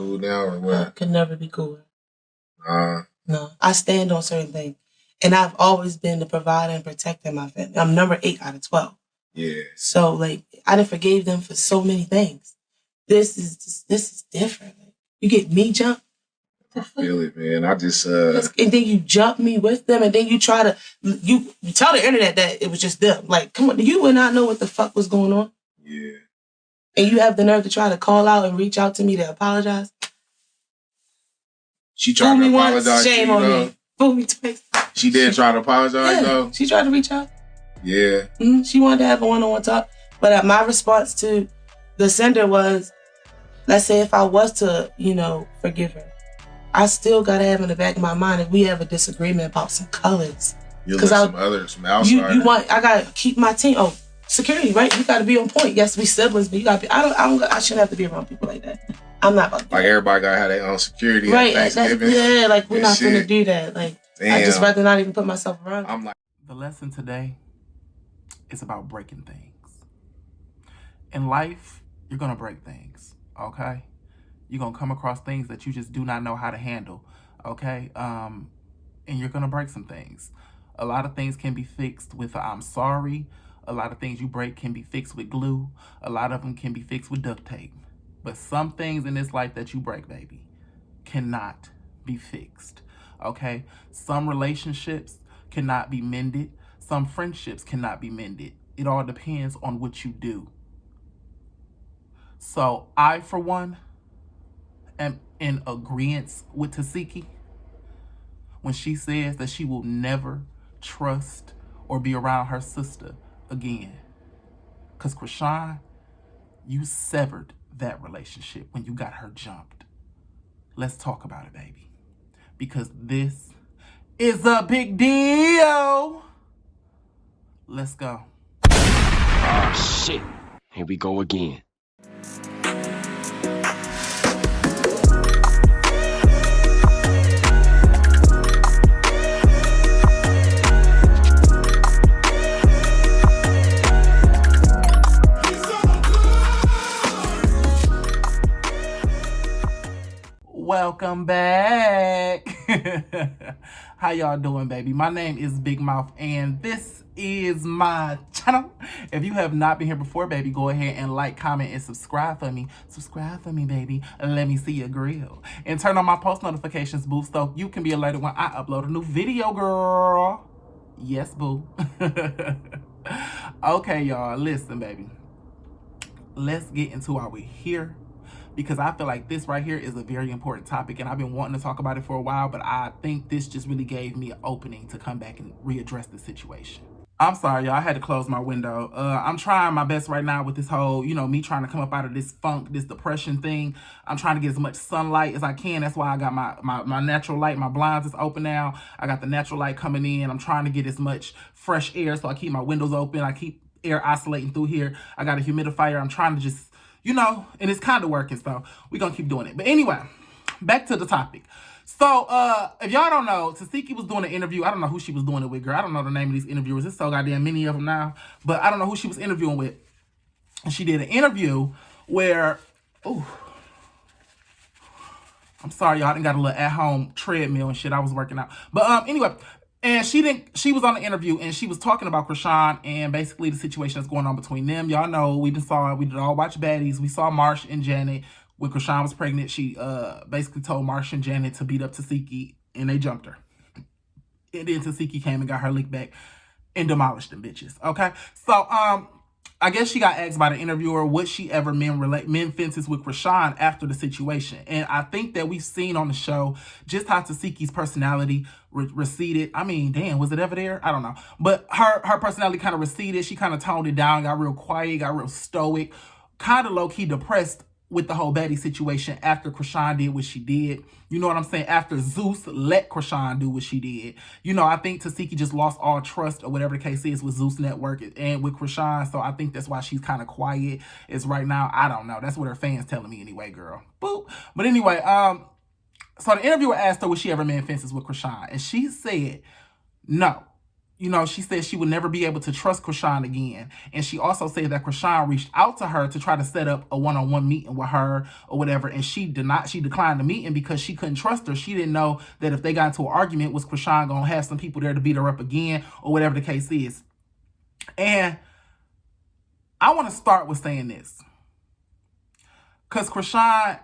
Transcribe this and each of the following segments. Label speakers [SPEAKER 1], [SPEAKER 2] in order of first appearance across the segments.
[SPEAKER 1] cool now or what?
[SPEAKER 2] I could never be cool.
[SPEAKER 1] No.
[SPEAKER 2] I stand on certain things. And I've always been the provider and protector of my family. I'm number 8 out of 12.
[SPEAKER 1] Yeah.
[SPEAKER 2] So, like, I done forgave them for so many things. This is different. Like, you get me jumped.
[SPEAKER 1] I feel it, man. I just
[SPEAKER 2] and then you jump me with them, and then you try to you tell the internet that it was just them. Like, come on, you would not know what the fuck was going on.
[SPEAKER 1] Yeah.
[SPEAKER 2] And you have the nerve to try to call out and reach out to me to apologize.
[SPEAKER 1] She tried to apologize.
[SPEAKER 2] Once, shame on me. Fool me twice.
[SPEAKER 1] She did try to apologize though.
[SPEAKER 2] She tried to reach out.
[SPEAKER 1] Yeah.
[SPEAKER 2] She wanted to have a one-on-one talk, but my response to the sender was, let's say if I was to, forgive her, I still gotta have in the back of my mind if we have a disagreement about some colors.
[SPEAKER 1] You let some outsiders.
[SPEAKER 2] I gotta keep my team. Oh, security, right? You gotta be on point. Yes, we siblings, but you gotta be. I shouldn't have to be around people like that. I'm not about to.
[SPEAKER 1] Like everybody gotta have their own security.
[SPEAKER 2] Right? Like we're not gonna do that. Like damn. I just rather not even put myself around.
[SPEAKER 1] I'm like,
[SPEAKER 3] the lesson today is about breaking things. In life, you're gonna break things. Okay. You're going to come across things that you just do not know how to handle, okay? And you're going to break some things. A lot of things can be fixed with I'm sorry. A lot of things you break can be fixed with glue. A lot of them can be fixed with duct tape. But some things in this life that you break, baby, cannot be fixed, okay? Some relationships cannot be mended. Some friendships cannot be mended. It all depends on what you do. So I, for one, am in agreement with Tesehki when she says that she will never trust or be around her sister again. Because Chrisean, you severed that relationship when you got her jumped. Let's talk about it, baby. Because this is a big deal. Let's go.
[SPEAKER 4] Oh, shit. Here we go again.
[SPEAKER 3] Welcome back. How y'all doing, baby? My name is Big Mouth, and this is my channel. If you have not been here before, baby, go ahead and like, comment, and subscribe for me. Subscribe for me, baby. Let me see your grill. And turn on my post notifications, boo, so you can be alerted when I upload a new video, girl. Yes, boo. Okay, y'all, listen, baby. Let's get into why we're here. Because I feel like this right here is a very important topic, and I've been wanting to talk about it for a while, but I think this just really gave me an opening to come back and readdress the situation. I'm sorry, y'all. I had to close my window. I'm trying my best right now with this whole, me trying to come up out of this funk, this depression thing. I'm trying to get as much sunlight as I can. That's why I got my natural light. My blinds is open now. I got the natural light coming in. I'm trying to get as much fresh air, so I keep my windows open. I keep air oscillating through here. I got a humidifier. I'm trying to just... and it's kind of working, so we're going to keep doing it. But anyway, back to the topic. So, if y'all don't know, Tesehki was doing an interview. I don't know who she was doing it with, girl. I don't know the name of these interviewers. There's so goddamn many of them now. But I don't know who she was interviewing with. And she did an interview where... Ooh. I'm sorry, y'all. I done got a little at-home treadmill and shit. I was working out. But anyway... And she was on the interview, and she was talking about Chrisean and basically the situation that's going on between them. Y'all know, we did all watch Baddies. We saw Marsh and Janet. When Chrisean was pregnant, she basically told Marsh and Janet to beat up Tesehki, and they jumped her. And then Tesehki came and got her lick back and demolished them bitches, okay? So, I guess she got asked by the interviewer, would she ever mend fences with Chrisean after the situation? And I think that we've seen on the show just how Tesehki's personality receded. I mean, damn, was it ever there? I don't know. But her personality kind of receded. She kind of toned it down, got real quiet, got real stoic, kind of low-key depressed with the whole Betty situation after Chrisean did what she did. You know what I'm saying? After Zeus let Chrisean do what she did. I think Tesehki just lost all trust or whatever the case is with Zeus Network and with Chrisean. So I think that's why she's kind of quiet is right now. I don't know. That's what her fans telling me anyway, girl. Boop. But anyway, so the interviewer asked her, would she ever mend fences with Chrisean? And she said, no. she said she would never be able to trust Chrisean again. And she also said that Chrisean reached out to her to try to set up a one-on-one meeting with her or whatever. And she declined the meeting because she couldn't trust her. She didn't know that if they got into an argument, was Chrisean going to have some people there to beat her up again or whatever the case is. And I want to start with saying this. Because Chrisean,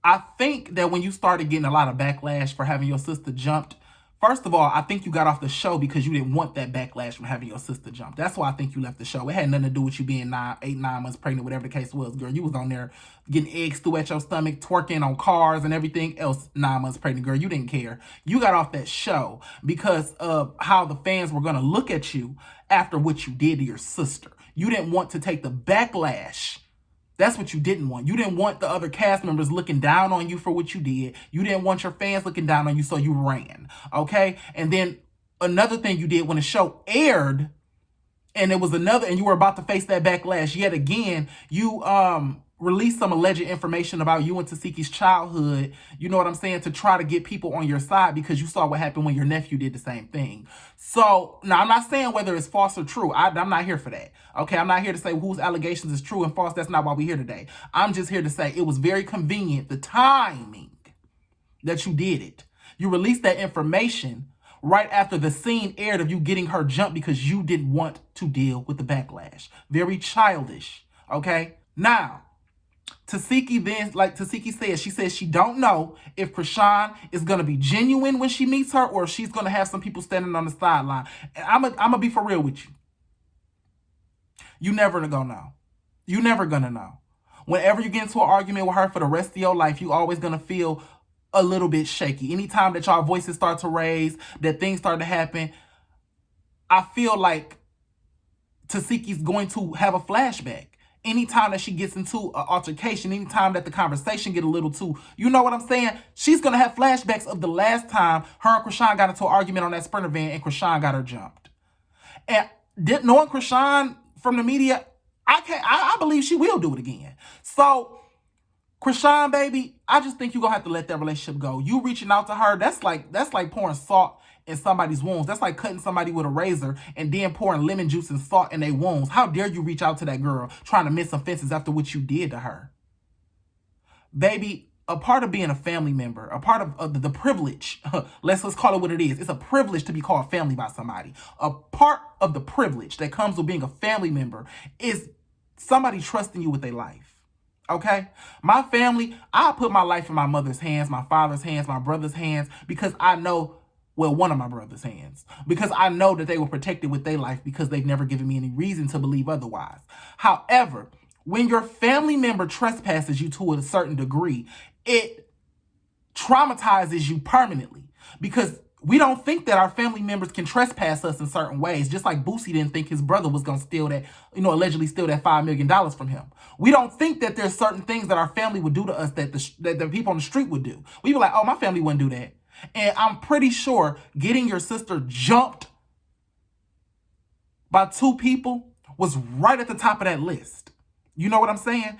[SPEAKER 3] I think that when you started getting a lot of backlash for having your sister jumped, first of all, I think you got off the show because you didn't want that backlash from having your sister jump. That's why I think you left the show. It had nothing to do with you being 9 months pregnant, whatever the case was, girl. You was on there getting eggs through at your stomach, twerking on cars and everything else 9 months pregnant, girl. You didn't care. You got off that show because of how the fans were going to look at you after what you did to your sister. You didn't want to take the backlash. That's what you didn't want. You didn't want the other cast members looking down on you for what you did. You didn't want your fans looking down on you, so you ran. Okay? And then another thing you did when the show aired, and you were about to face that backlash yet again, you released some alleged information about you and Tesehki's childhood, you know what I'm saying, to try to get people on your side because you saw what happened when your nephew did the same thing. So, now I'm not saying whether it's false or true. I'm not here for that. Okay, I'm not here to say whose allegations is true and false. That's not why we're here today. I'm just here to say it was very convenient, the timing that you did it. You released that information right after the scene aired of you getting her jumped because you didn't want to deal with the backlash. Very childish, okay? Now, Tesehki then, like Tesehki said, she says she don't know if Chrisean is going to be genuine when she meets her or if she's going to have some people standing on the sideline. And I'm going to be for real with you. You never going to know. You never going to know. Whenever you get into an argument with her for the rest of your life, you always going to feel a little bit shaky. Anytime that y'all voices start to raise, that things start to happen, I feel like Tesehki's going to have a flashback. Anytime that she gets into an altercation, anytime that the conversation get a little too, you know what I'm saying? She's going to have flashbacks of the last time her and Chrisean got into an argument on that Sprinter van and Chrisean got her jumped. And knowing Chrisean from the media, I believe she will do it again. So, Chrisean, baby, I just think you're going to have to let that relationship go. You reaching out to her, that's like pouring salt in somebody's wounds. That's like cutting somebody with a razor and then pouring lemon juice and salt in their wounds. How dare you reach out to that girl trying to miss some fences after what you did to her? Baby, a part of being a family member, a part of the privilege, let's call it what it is. It's a privilege to be called family by somebody. A part of the privilege that comes with being a family member is somebody trusting you with their life. Okay? My family, I put my life in my mother's hands, my father's hands, my brother's hands, because I know, well, one of my brother's hands, because I know that they were protected with their life because they've never given me any reason to believe otherwise. However, when your family member trespasses you to a certain degree, it traumatizes you permanently because we don't think that our family members can trespass us in certain ways, just like Boosie didn't think his brother was going to steal that, allegedly steal that $5 million from him. We don't think that there's certain things that our family would do to us that the people on the street would do. We were like, oh, my family wouldn't do that. And I'm pretty sure getting your sister jumped by 2 people was right at the top of that list. You know what I'm saying?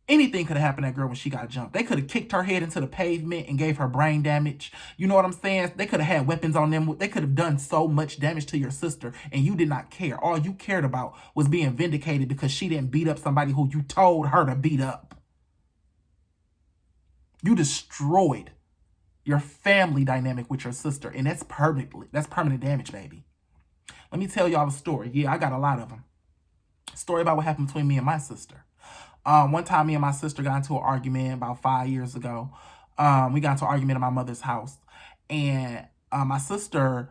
[SPEAKER 3] Anything could have happened to that girl when she got jumped. They could have kicked her head into the pavement and gave her brain damage. You know what I'm saying? They could have had weapons on them. They could have done so much damage to your sister, and you did not care. All you cared about was being vindicated because she didn't beat up somebody who you told her to beat up. You destroyed your family dynamic with your sister, and that's permanent damage, baby. Let me tell y'all a story. Yeah, I got a lot of them. Story about what happened between me and my sister. One time, me and my sister got into an argument about 5 years ago. We got into an argument at my mother's house, and my sister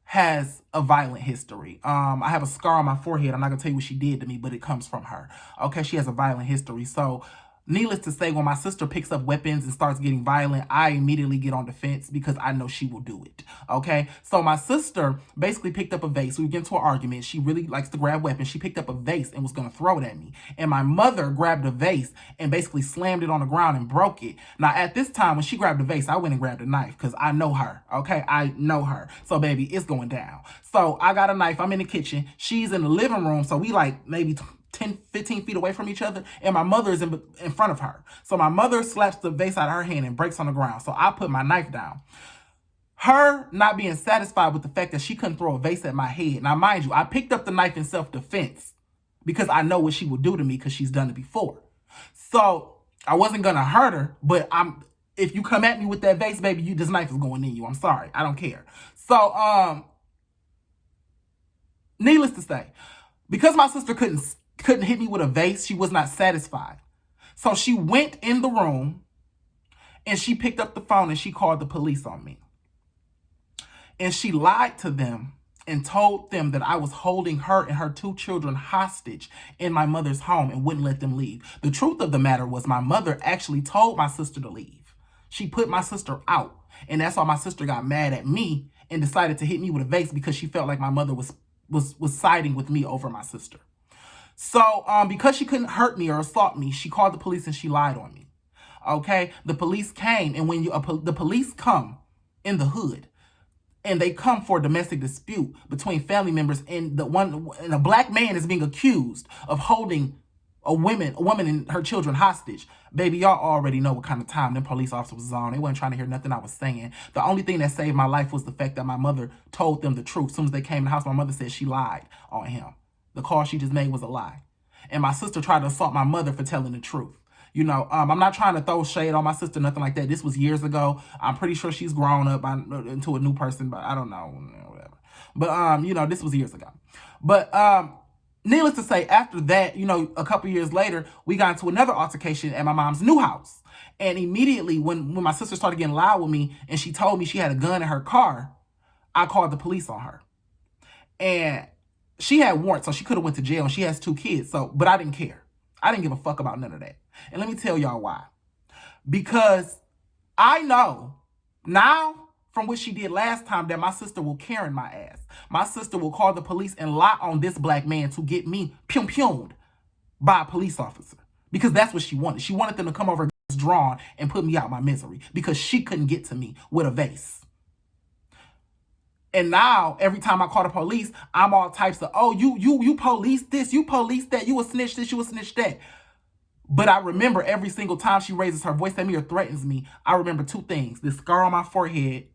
[SPEAKER 3] has a violent history. I have a scar on my forehead. I'm not gonna tell you what she did to me, but it comes from her. Okay, she has a violent history, so needless to say, when my sister picks up weapons and starts getting violent, I immediately get on defense because I know she will do it, okay? So my sister basically picked up a vase. We get into an argument. She really likes to grab weapons. She picked up a vase and was going to throw it at me. And my mother grabbed a vase and basically slammed it on the ground and broke it. Now, at this time, when she grabbed the vase, I went and grabbed a knife because I know her, okay? I know her. So, baby, it's going down. So I got a knife. I'm in the kitchen. She's in the living room. So we like maybe 10, 15 feet away from each other, and my mother is in front of her. So my mother slaps the vase out of her hand and breaks on the ground. So I put my knife down. Her not being satisfied with the fact that she couldn't throw a vase at my head. Now, mind you, I picked up the knife in self-defense because I know what she would do to me because she's done it before. So I wasn't gonna hurt her, but if you come at me with that vase, baby, this knife is going in you. I'm sorry. I don't care. So, needless to say, because my sister couldn't hit me with a vase, she was not satisfied. So she went in the room and she picked up the phone and she called the police on me. And she lied to them and told them that I was holding her and her 2 children hostage in my mother's home and wouldn't let them leave. The truth of the matter was my mother actually told my sister to leave. She put my sister out. And that's why my sister got mad at me and decided to hit me with a vase because she felt like my mother was siding with me over my sister. So because she couldn't hurt me or assault me, she called the police and she lied on me. Okay? The police came, and when the police come in the hood, and they come for a domestic dispute between family members, and a black man is being accused of holding a woman and her children hostage. Baby, y'all already know what kind of time them police officers was on. They weren't trying to hear nothing I was saying. The only thing that saved my life was the fact that my mother told them the truth. As soon as they came in the house, my mother said she lied on him. The call she just made was a lie. And my sister tried to assault my mother for telling the truth. You know, I'm not trying to throw shade on my sister, nothing like that. This was years ago. I'm pretty sure she's grown up into a new person, but I don't know, whatever. But, you know, this was years ago. But needless to say, after that, you know, a couple years later, we got into another altercation at my mom's new house. And immediately when my sister started getting loud with me and she told me she had a gun in her car, I called the police on her. And she had warrants, so she could have went to jail, and she has 2 kids. But I didn't care. I didn't give a fuck about none of that. And let me tell y'all why. Because I know now from what she did last time that my sister will Karen my ass. My sister will call the police and lie on this black man to get me pum-pumed by a police officer. Because that's what she wanted. She wanted them to come over drawn and put me out my misery because she couldn't get to me with a vase. And now, every time I call the police, I'm all types of, oh, you police this, you police that, you a snitch this, you a snitch that. But I remember every single time she raises her voice at me or threatens me, I remember 2 things. This scar on my forehead,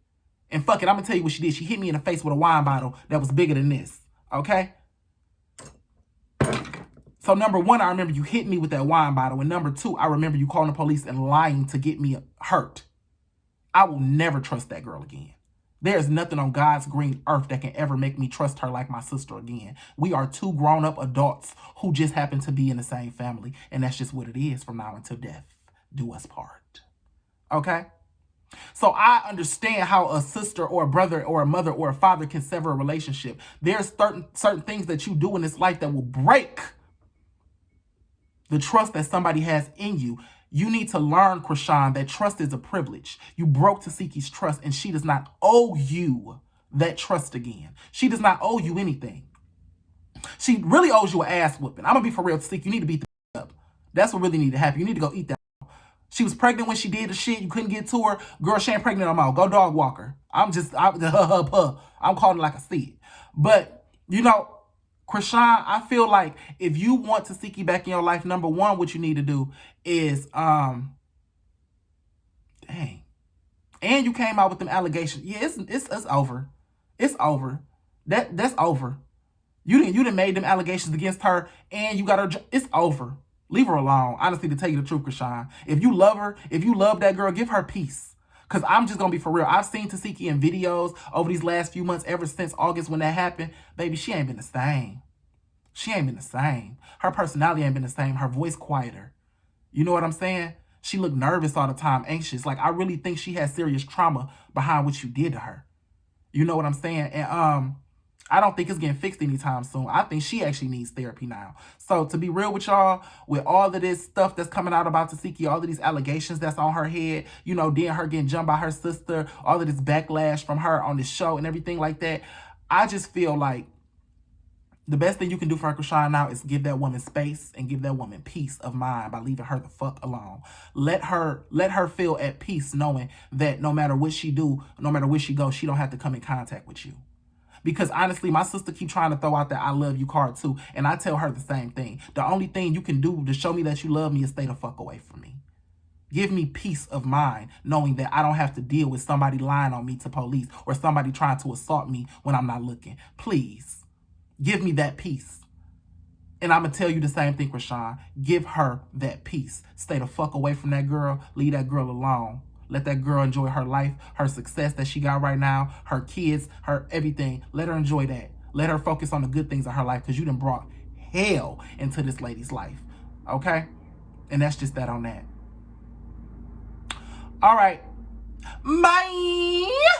[SPEAKER 3] and fuck it, I'm going to tell you what she did. She hit me in the face with a wine bottle that was bigger than this, okay? So number 1, I remember you hit me with that wine bottle. And number 2, I remember you calling the police and lying to get me hurt. I will never trust that girl again. There's nothing on God's green earth that can ever make me trust her like my sister again. We are 2 grown-up adults who just happen to be in the same family. And that's just what it is from now until death do us part. Okay? So I understand how a sister or a brother or a mother or a father can sever a relationship. There's certain things that you do in this life that will break the trust that somebody has in you. You need to learn, Chrisean, that trust is a privilege. You broke Tesehki's trust, and she does not owe you that trust again. She does not owe you anything. She really owes you an ass whooping. I'm going to be for real, Tesehki. You need to beat the up. That's what really need to happen. You need to go eat that. She was pregnant when she did the shit. You couldn't get to her. Girl, she ain't pregnant no more. Go dog walk her. I'm calling it like I see it. But, you know, Chrisean, I feel like if you want Tesehki back in your life, number 1, what you need to do is, dang. And you came out with them allegations. Yeah, it's over. It's over. That's over. You didn't made them allegations against her, and you got her. It's over. Leave her alone. Honestly, to tell you the truth, Chrisean, if you love her, if you love that girl, give her peace. Because I'm just going to be for real. I've seen Tesehki in videos over these last few months, ever since August when that happened. Baby, she ain't been the same. She ain't been the same. Her personality ain't been the same. Her voice quieter. You know what I'm saying? She looked nervous all the time, anxious. Like, I really think she has serious trauma behind what you did to her. You know what I'm saying? And I don't think it's getting fixed anytime soon. I think she actually needs therapy now. So to be real with y'all, with all of this stuff that's coming out about Tesehki, all of these allegations that's on her head, you know, then her getting jumped by her sister, all of this backlash from her on this show and everything like that, I just feel like the best thing you can do for her, Chrisean, now is give that woman space and give that woman peace of mind by leaving her the fuck alone. Let her feel at peace knowing that no matter what she do, no matter where she goes, she don't have to come in contact with you. Because honestly, my sister keep trying to throw out that I love you card too. And I tell her the same thing. The only thing you can do to show me that you love me is stay the fuck away from me. Give me peace of mind knowing that I don't have to deal with somebody lying on me to police or somebody trying to assault me when I'm not looking. Please, give me that peace. And I'm going to tell you the same thing, Chrisean. Give her that peace. Stay the fuck away from that girl. Leave that girl alone. Let that girl enjoy her life, her success that she got right now, her kids, her everything. Let her enjoy that. Let her focus on the good things of her life because you done brought hell into this lady's life. Okay? And that's just that on that. All right. Bye.